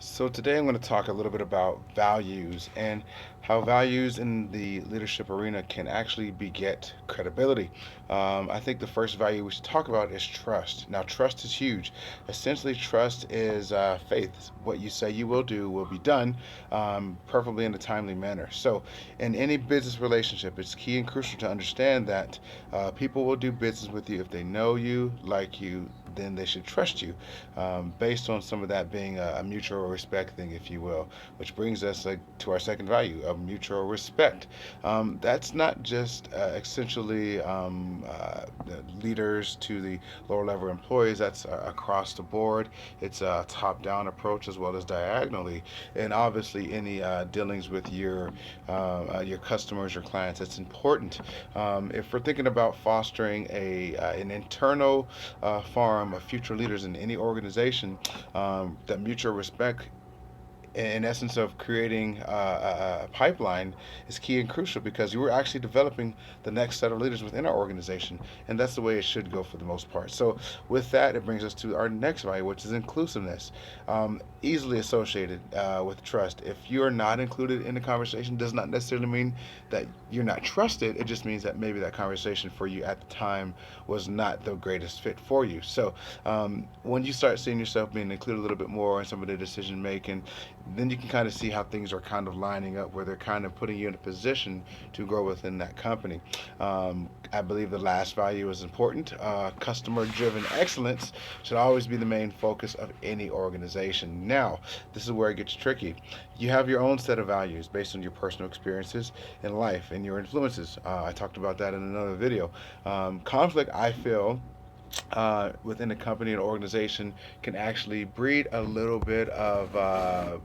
So today I'm going to talk a little bit about values and how values in the leadership arena can actually beget credibility. I think the first value we should talk about is trust. Now, trust is huge. Essentially, trust is faith. What you say you will do will be done, preferably in a timely manner. So, in any business relationship, it's key and crucial to understand that people will do business with you if they know you, like you, then they should trust you, based on some of that being a mutual respect thing, if you will, which brings us to our second value of mutual respect. That's not just essentially the leaders to the lower level employees, that's across the board. It's a top down approach as well as diagonally. And obviously, any dealings with your customers, your clients, it's important. If we're thinking about fostering an internal farm of future leaders in any organization, that mutual respect in essence of creating a pipeline is key and crucial because you were actually developing the next set of leaders within our organization, and that's the way it should go for the most part. So with that, it brings us to our next value, which is inclusiveness, easily associated with trust. If you're not included in the conversation, does not necessarily mean that you're not trusted. It just means that maybe that conversation for you at the time was not the greatest fit for you. So when you start seeing yourself being included a little bit more in some of the decision making, then you can kind of see how things are kind of lining up where they're kind of putting you in a position to grow within that company. I believe the last value is important. Customer driven excellence should always be the main focus of any organization. Now, this is where it gets tricky. You have your own set of values based on your personal experiences in life and your influences. I talked about that in another video. Conflict, I feel, within a company and organization can actually breed a little bit of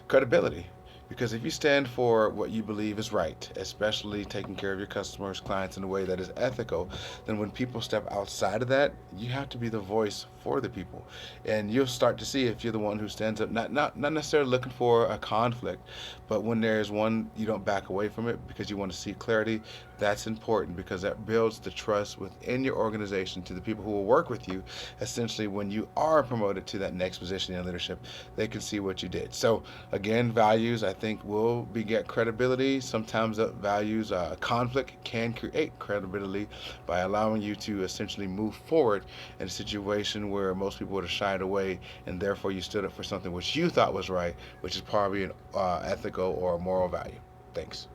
credibility. Because if you stand for what you believe is right, especially taking care of your customers, clients in a way that is ethical, then when people step outside of that, you have to be the voice for the people. And you'll start to see if you're the one who stands up, not necessarily looking for a conflict, but when there's one, you don't back away from it because you want to see clarity. That's important because that builds the trust within your organization to the people who will work with you. Essentially, when you are promoted to that next position in leadership, they can see what you did. So again, values I think will beget credibility. Sometimes values conflict can create credibility by allowing you to essentially move forward in a situation where most people would have shied away, and therefore you stood up for something which you thought was right, which is probably an ethical or a moral value. Thanks.